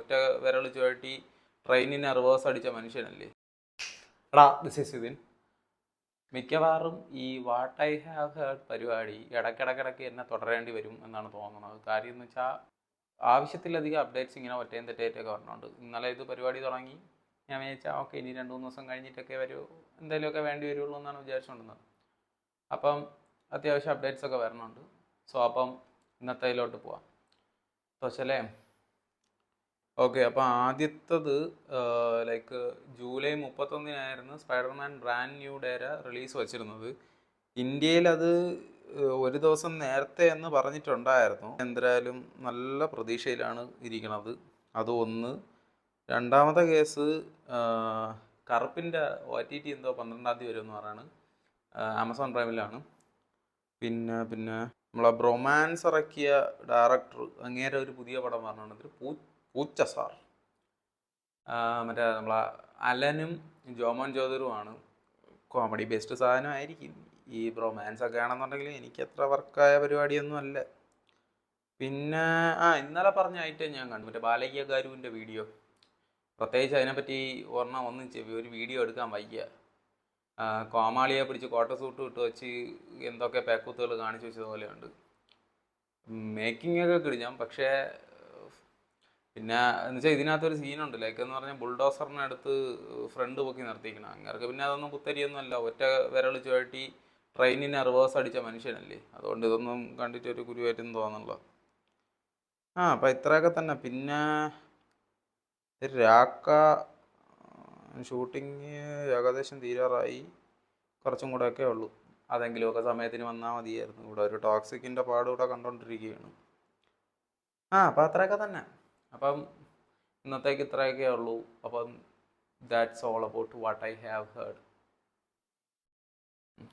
ഒറ്റ വിരൽ ചുഴറ്റി ട്രെയിനിനെ റിവേഴ്സ് അടിച്ച മനുഷ്യനല്ലേ. എടാ ദിസ് ഈസ് വിൻ. മിക്കവാറും ഈ വാട്ട് ഐ ഹാവ് ഹേർഡ് പരിപാടി ഇടയ്ക്കിടയ്ക്കിടയ്ക്ക് എന്നെ തുടരേണ്ടി വരും എന്നാണ് തോന്നുന്നത്. കാര്യം എന്ന് വെച്ചാൽ ആവശ്യത്തിലധികം അപ്ഡേറ്റ്സ് ഇങ്ങനെ ഒറ്റയും തെറ്റായിട്ടൊക്കെ പറഞ്ഞുകൊണ്ട് ഇന്നലെ ഇത് പരിപാടി തുടങ്ങി. ഞാൻ വിചാരിച്ചാൽ ഓക്കെ ഇനി 2-3 ദിവസം കഴിഞ്ഞിട്ടൊക്കെ വരൂ, എന്തെങ്കിലുമൊക്കെ വേണ്ടി വരുള്ളൂ എന്നാണ് വിചാരിച്ചുകൊണ്ടിരുന്നത്. അപ്പം അത്യാവശ്യം അപ്ഡേറ്റ്സ് ഒക്കെ വരണുണ്ട്. സോ അപ്പം ഇന്നത്തേലോട്ട് പോവാം. പക്ഷേ ഓക്കെ, അപ്പോൾ ആദ്യത്തത് like July 31 Spiderman brand new day release വച്ചിരുന്നത്. ഇന്ത്യയിൽ അത് ഒരു ദിവസം നേരത്തെ എന്ന് പറഞ്ഞിട്ടുണ്ടായിരുന്നു. എന്തായാലും നല്ല പ്രതീക്ഷയിലാണ് ഇരിക്കുന്നത്. അത് ഒന്ന്. രണ്ടാമത്തെ കേസ് കറുപ്പിൻ്റെ OTT എന്തോ 12-ാം തീയതി വരുമെന്ന് പറയാണ്. ആമസോൺ പ്രൈമിലാണ്. പിന്നെ നമ്മളെ ബ്രൊമാൻസ് ഇറക്കിയ ഡയറക്ടർ അങ്ങേരെ ഒരു പുതിയ പടം പറഞ്ഞിട്ടുണ്ട്, പൂച്ച സാർ. മറ്റേ നമ്മളെ അലനും ജോമോൻ ജോദറുമാണ്. കോമഡി ബേസ്ഡ് സാധനമായിരിക്കും. ഈ ബ്രൊമാൻസ് ഒക്കെ ആണെന്നുണ്ടെങ്കിൽ എനിക്ക് അത്ര വർക്കായ പരിപാടിയൊന്നും അല്ല. പിന്നെ ഇന്നലെ പറഞ്ഞ ഐറ്റം ഞാൻ കണ്ടു, മറ്റേ ബാലയ്യ ഗാരുവിൻ്റെ വീഡിയോ. പ്രത്യേകിച്ച് അതിനെപ്പറ്റി ഒരു വീഡിയോ എടുക്കാൻ വയ്യ. കോമാളിയെ പിടിച്ച് കോട്ട സൂട്ട് ഇട്ട് വെച്ച് എന്തൊക്കെ പേക്കൂത്തുകൾ കാണിച്ചു വെച്ചതുപോലെയുണ്ട്. മേക്കിംഗ് ഒക്കെ കിടിഞ്ഞാം. പക്ഷേ പിന്നെ എന്ന് വെച്ചാൽ ഇതിനകത്തൊരു സീനുണ്ട്, ലൈക്ക് എന്ന് പറഞ്ഞാൽ ബുൾഡോസറിനെ അടുത്ത് ഫ്രണ്ട് പൊക്കി നിർത്തിക്കണം. അങ്ങനെ പിന്നെ അതൊന്നും പുത്തരിയൊന്നും അല്ല, ഒറ്റ വിരൽ ചുഴറ്റി ട്രെയിനിനെ റിവേഴ്സ് അടിച്ച മനുഷ്യനല്ലേ. അതുകൊണ്ട് ഇതൊന്നും കണ്ടിട്ട് ഒരു കുരുവായിട്ടൊന്നും തോന്നുന്നില്ല. അപ്പം ഇത്രയൊക്കെ തന്നെ. പിന്നെ രാക്ക ഷൂട്ടിങ് ഏകദേശം തീരാറായി, കുറച്ചും കൂടെയൊക്കെ ഉള്ളൂ. അതെങ്കിലുമൊക്കെ സമയത്തിന് വന്നാൽ മതിയായിരുന്നു. ഇവിടെ ഒരു ടോക്സിക്കിൻ്റെ പാടുകൂടെ കണ്ടുകൊണ്ടിരിക്കുകയാണ്. അപ്പം അത്രയൊക്കെ തന്നെ. അപ്പം ഇന്നത്തേക്ക് ഇത്രയൊക്കെ ഉള്ളൂ. അപ്പം that's all about what I have heard.